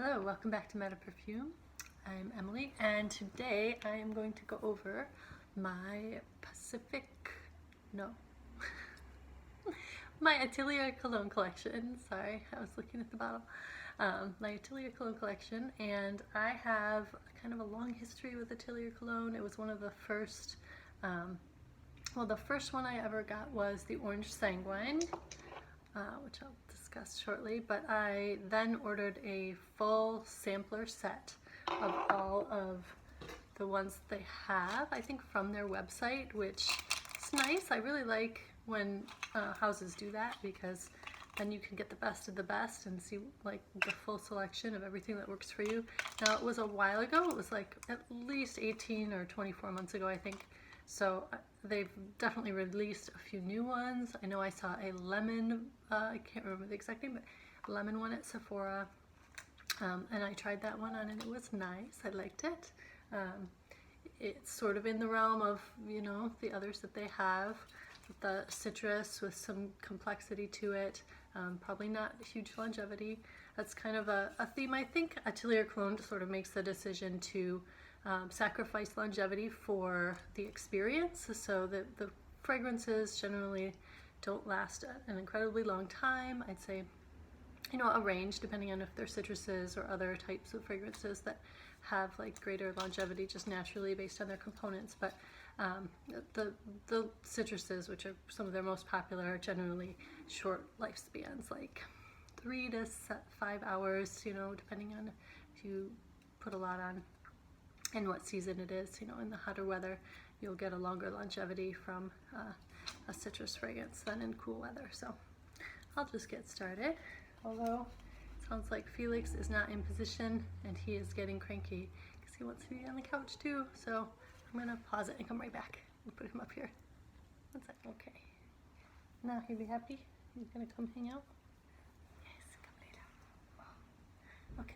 Hello, welcome back to Meta Perfume. I'm Emily, and today I am going to go over my my Atelier Cologne collection. Sorry, I was looking at the bottle. My Atelier Cologne collection, and I have kind of a long history with Atelier Cologne. It was one of the first, the first one I ever got was the Orange Sanguine, which I'll discuss shortly, but I then ordered a full sampler set of all of the ones they have, I think from their website, which is nice. I really like when houses do that, because then you can get the best of the best and see like the full selection of everything that works for you. Now, it was a while ago, it was like at least 18 or 24 months ago, I think. So they've definitely released a few new ones. I know I saw a lemon, I can't remember the exact name, but lemon one at Sephora. And I tried that one on and it was nice. I liked it. It's sort of in the realm of, you know, the others that they have. The citrus with some complexity to it. Probably not huge longevity. That's kind of a theme. I think Atelier Cologne sort of makes the decision to sacrifice longevity for the experience, so that the fragrances generally don't last an incredibly long time. I'd say, you know, a range depending on if they're citruses or other types of fragrances that have like greater longevity just naturally based on their components. But the citruses, which are some of their most popular, are generally short lifespans, like 3 to 5 hours, you know, depending on if you put a lot on and what season it is. You know, in the hotter weather, you'll get a longer longevity from a citrus fragrance than in cool weather. So I'll just get started. Although it sounds like Felix is not in position and he is getting cranky because he wants to be on the couch too. So I'm gonna pause it and come right back and put him up here. One second. Okay. Now he'll be happy. He's gonna come hang out. Yes, come lay down. Okay.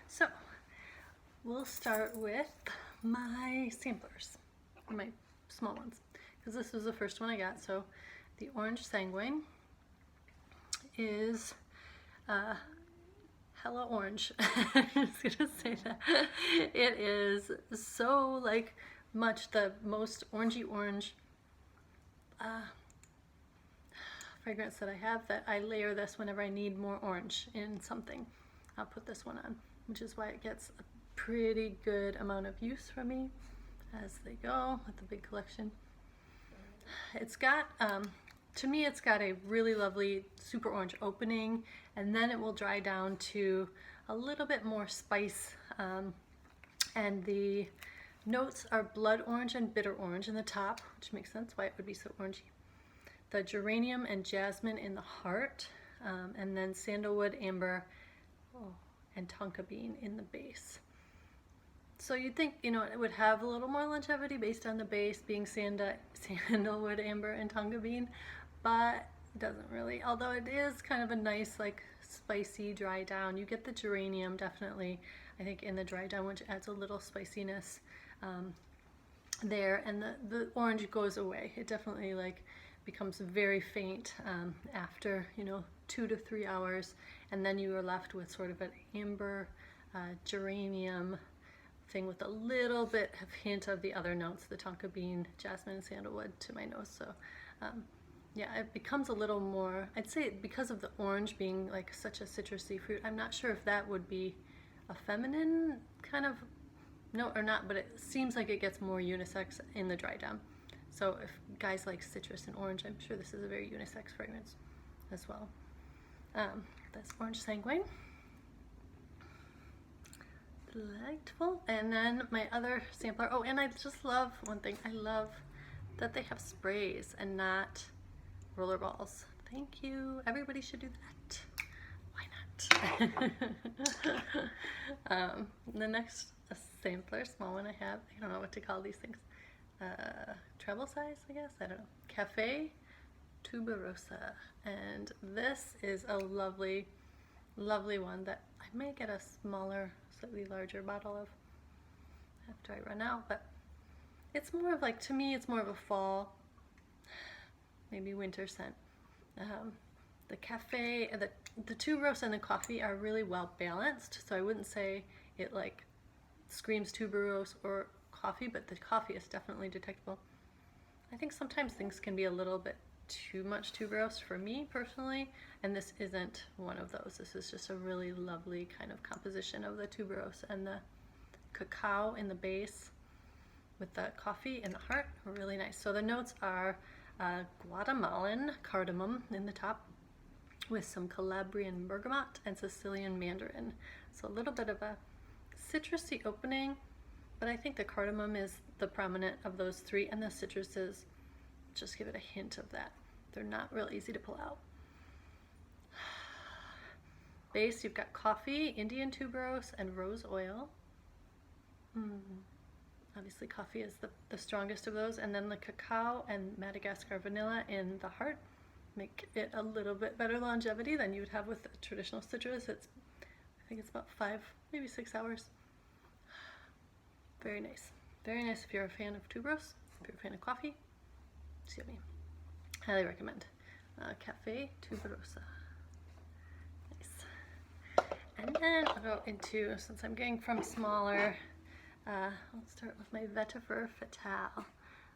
So we'll start with my samplers, my small ones, because this was the first one I got. So the Orange Sanguine is hella orange. I'm just gonna say that. It is so like much the most orangey orange fragrance that I have, that I layer this whenever I need more orange in something. I'll put this one on, which is why it gets a pretty good amount of use from me as they go with the big collection. It's got, to me, it's got a really lovely super orange opening, and then it will dry down to a little bit more spice, and the notes are blood orange and bitter orange in the top, which makes sense why it would be so orangey. The geranium and jasmine in the heart, and then sandalwood, amber, and tonka bean in the base. So you'd think, you know, it would have a little more longevity based on the base being sandalwood, amber, and tonka bean, but it doesn't really. Although it is kind of a nice, like, spicy dry down. You get the geranium definitely, I think, in the dry down, which adds a little spiciness there, and the orange goes away. It definitely like becomes very faint after, you know, 2 to 3 hours, and then you are left with sort of an amber geranium thing with a little bit of hint of the other notes, the tonka bean, jasmine, and sandalwood to my nose. So yeah, it becomes a little more, I'd say, because of the orange being like such a citrusy fruit. I'm not sure if that would be a feminine kind of note or not, but it seems like it gets more unisex in the dry down. So if guys like citrus and orange, I'm sure this is a very unisex fragrance as well. That's Orange Sanguine. Delightful. And then my other sampler, oh, and I just love one thing, I love that they have sprays and not roller balls. Thank you. Everybody should do that. Why not? The next sampler, small one I have, I don't know what to call these things. Treble size, I guess? I don't know. Cafe Tuberosa. And this is a lovely, lovely one that I may get a smaller, slightly larger bottle of after I run out, but it's more of like, to me, it's more of a fall, maybe winter scent. The cafe, the the tuberose and the coffee are really well balanced, so I wouldn't say it like screams tuberose or coffee, but the coffee is definitely detectable. I think sometimes things can be a little bit too much tuberose for me personally, and this isn't one of those. This is just a really lovely kind of composition of the tuberose and the cacao in the base with the coffee in the heart. Really nice. So the notes are Guatemalan cardamom in the top with some Calabrian bergamot and Sicilian mandarin. So a little bit of a citrusy opening, but I think the cardamom is the prominent of those three, and the citruses just give it a hint of that. They're not real easy to pull out. Base, you've got coffee, Indian tuberose, and rose oil. Obviously coffee is the strongest of those, and then the cacao and Madagascar vanilla in the heart make it a little bit better longevity than you would have with a traditional citrus. I think it's about 5, maybe 6 hours. Very nice. Very nice if you're a fan of tuberose. If you're a fan of coffee, it's yummy. Highly recommend. Cafe Tuberosa. Nice. And then I'll go into, since I'm getting from smaller, I'll start with my Vetiver Fatale.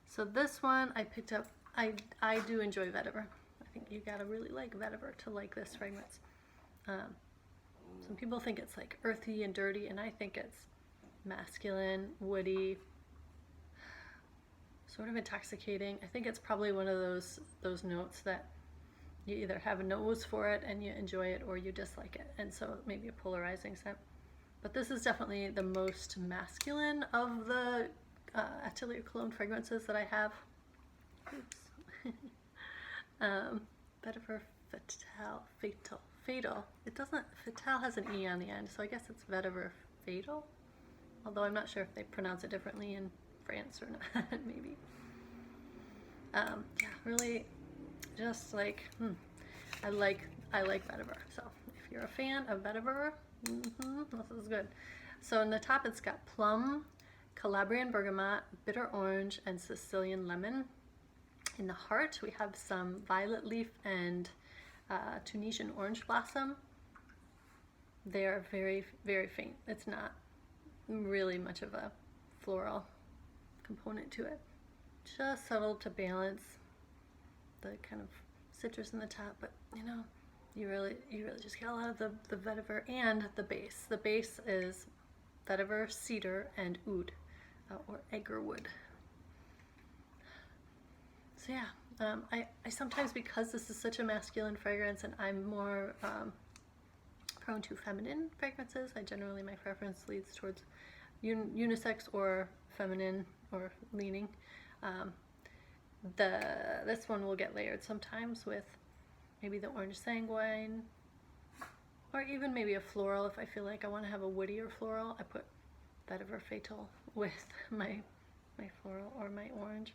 So this one I picked up, I do enjoy vetiver. I think you gotta really like vetiver to like this fragrance. Some people think it's like earthy and dirty, and I think it's masculine, woody, sort of intoxicating. I think it's probably one of those notes that you either have a nose for it and you enjoy it, or you dislike it, and so maybe a polarizing scent. But this is definitely the most masculine of the Atelier Cologne fragrances that I have. Oops. Vetiver Fatal. It doesn't, Fatale has an E on the end, so I guess it's Vetiver Fatal. Although I'm not sure if they pronounce it differently in France or not, maybe. Yeah, really just like, I like vetiver. So if you're a fan of vetiver, this is good. So in the top it's got plum, Calabrian bergamot, bitter orange, and Sicilian lemon. In the heart we have some violet leaf and Tunisian orange blossom. They are very, very faint. It's not really much of a floral component to it. Just subtle to balance the kind of citrus in the top, but you know, you really just get a lot of the vetiver and the base. The base is vetiver, cedar, and oud, or agarwood. So yeah, I sometimes, because this is such a masculine fragrance and I'm more prone to feminine fragrances, my preference leads towards unisex or feminine or leaning. This one will get layered sometimes with maybe the orange sanguine, or even maybe a floral. If I feel like I want to have a woodier floral, I put Vetiver Fatal with my floral or my orange.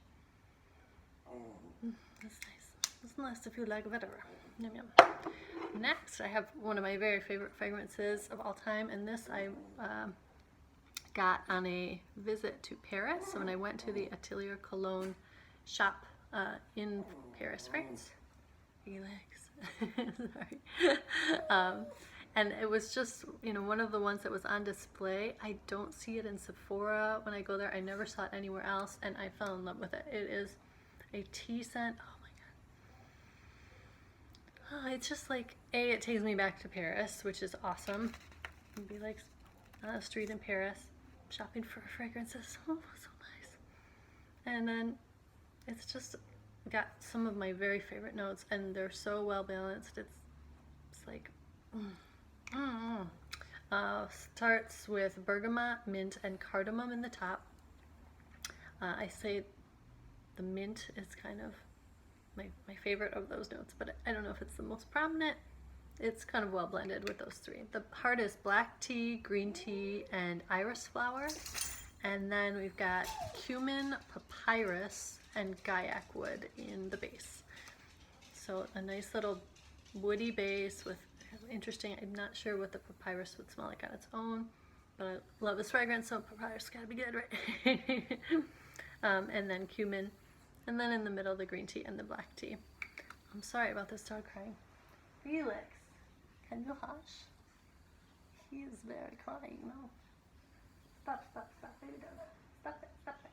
That's nice. It's nice if you like vetiver. Yum yum. Next, I have one of my very favorite fragrances of all time, and this I got on a visit to Paris. So when I went to the Atelier Cologne shop in Paris, France. Felix. Sorry. And it was just, you know, one of the ones that was on display. I don't see it in Sephora when I go there. I never saw it anywhere else, and I fell in love with it. It is a tea scent. Oh my god. Oh, it's just like, it takes me back to Paris, which is awesome. It'd be like on a street in Paris, shopping for fragrances. Oh, so nice. And then it's just got some of my very favorite notes, and they're so well balanced. It's like, starts with bergamot, mint, and cardamom in the top. I say the mint is kind of my favorite of those notes, but I don't know if it's the most prominent. It's kind of well blended with those three. The heart is black tea, green tea, and iris flower. And then we've got cumin, papyrus, and gaiac wood in the base. So a nice little woody base with interesting, I'm not sure what the papyrus would smell like on its own, but I love this fragrance, so papyrus gotta be good, right? And then cumin, and then in the middle the green tea and the black tea. I'm sorry about this dog crying. Felix, Can you hush? He is very crying now. Stop, stop, stop. What are you doing? Stop it, stop it.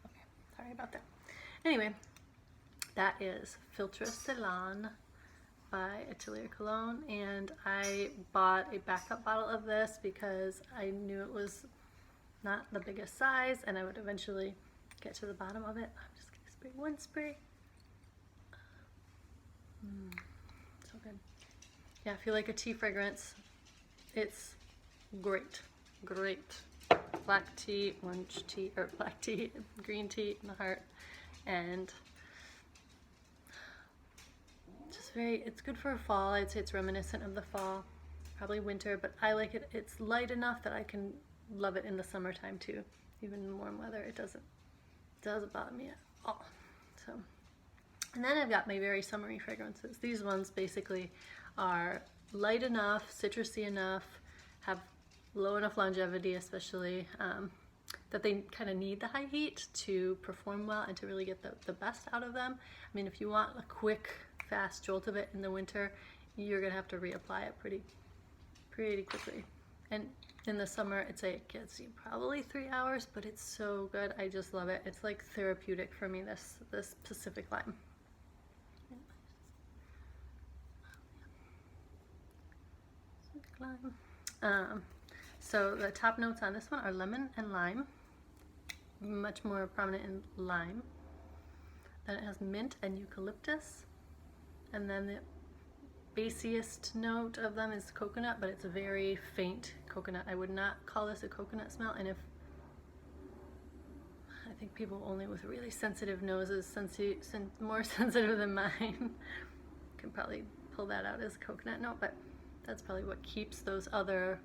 Okay, sorry about that. Anyway, that is Philtre Ceylon by Atelier Cologne, and I bought a backup bottle of this because I knew it was not the biggest size and I would eventually get to the bottom of it. I'm just gonna spray one spray. So good. Yeah, if you like a tea fragrance, it's great. Great. Black tea, orange tea, or black tea, green tea in the heart, and just it's good for fall. I'd say it's reminiscent of the fall, probably winter, but I like it. It's light enough that I can love it in the summertime too. Even in warm weather, it doesn't bother me at all. So, and then I've got my very summery fragrances. These ones basically are light enough, citrusy enough, have low enough longevity, especially that they kind of need the high heat to perform well and to really get the best out of them. I mean, if you want a quick, fast jolt of it in the winter, you're gonna have to reapply it pretty quickly. And in the summer, I'd say it gets you probably 3 hours, but it's so good. I just love it. It's like therapeutic for me, this Pacific Lime. So the top notes on this one are lemon and lime, much more prominent in lime. Then it has mint and eucalyptus, and then the basiest note of them is coconut, but it's a very faint coconut. I would not call this a coconut smell, and I think people only with really sensitive noses, more sensitive than mine, can probably pull that out as a coconut note, but that's probably what keeps those other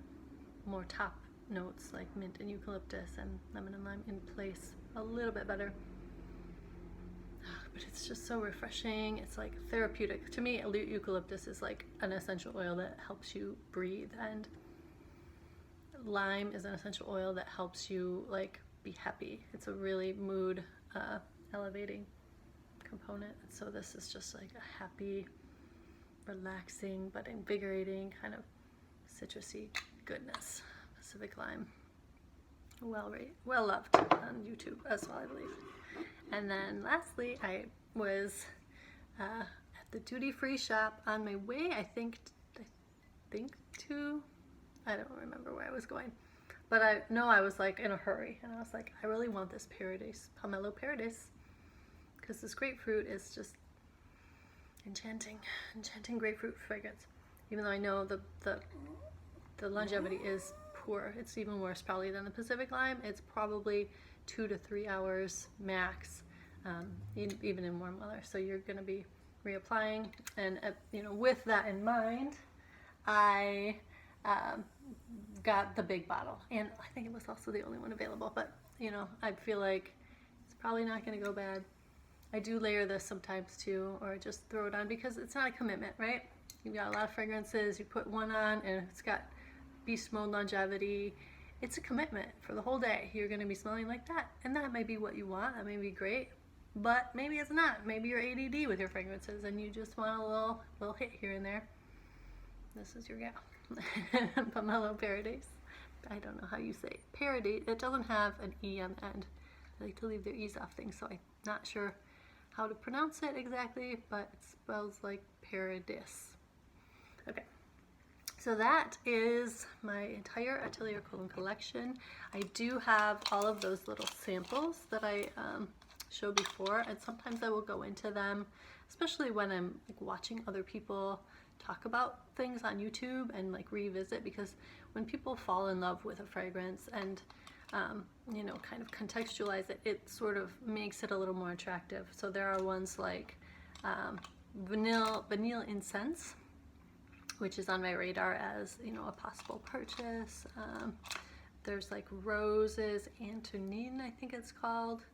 more top notes like mint and eucalyptus and lemon and lime in place a little bit better. But it's just so refreshing. It's like therapeutic. To me, eucalyptus is like an essential oil that helps you breathe, and lime is an essential oil that helps you like be happy. It's a really mood elevating component. So this is just like a happy, relaxing but invigorating kind of citrusy goodness. Pacific Lime, well loved on YouTube as well, I believe. And then lastly, I was at the duty-free shop on my way, I think to, I don't remember where I was going, but I know I was like in a hurry, and I was like, I really want this Paradis, Pomelo Paradis, because this grapefruit is just enchanting grapefruit fragrance. Even though I know the longevity is poor, it's even worse probably than the Pacific Lime. It's probably 2 to 3 hours max, even in warm weather. So you're going to be reapplying, and with that in mind, I got the big bottle, and I think it was also the only one available. But I feel like it's probably not going to go bad. I do layer this sometimes too, or just throw it on, because it's not a commitment, right? You've got a lot of fragrances, you put one on and it's got beast mode longevity. It's a commitment for the whole day. You're going to be smelling like that, and that might be what you want. That may be great, but maybe it's not. Maybe you're ADD with your fragrances and you just want a little hit here and there. This is your gal. Pomelo Paradis. I don't know how you say it. Paradis. It doesn't have an E on the end. I like to leave their E's off things, so I'm not sure how to pronounce it exactly, but it spells like paradis. Okay, so that is my entire Atelier Cologne collection. I do have all of those little samples that I showed before, and sometimes I will go into them, especially when I'm like watching other people talk about things on YouTube and like revisit, because when people fall in love with a fragrance and kind of contextualize it, it sort of makes it a little more attractive. So there are ones like Vanille Insensée, which is on my radar as a possible purchase. There's like Roses Antonine, I think it's called,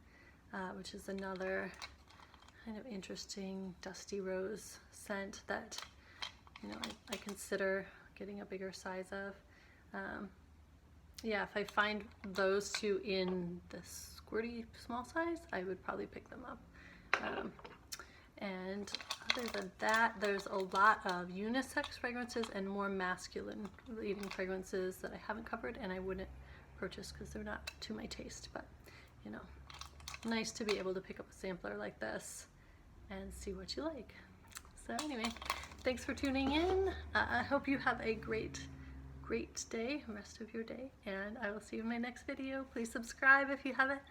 which is another kind of interesting dusty rose scent that I consider getting a bigger size of. Yeah, if I find those two in the squirty small size, I would probably pick them up. And other than that, there's a lot of unisex fragrances and more masculine leading fragrances that I haven't covered and I wouldn't purchase because they're not to my taste. But, you know, nice to be able to pick up a sampler like this and see what you like. So anyway, thanks for tuning in. I hope you have a great day, rest of your day, and I will see you in my next video. Please subscribe if you haven't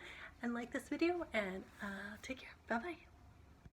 and like this video, and take care. Bye bye.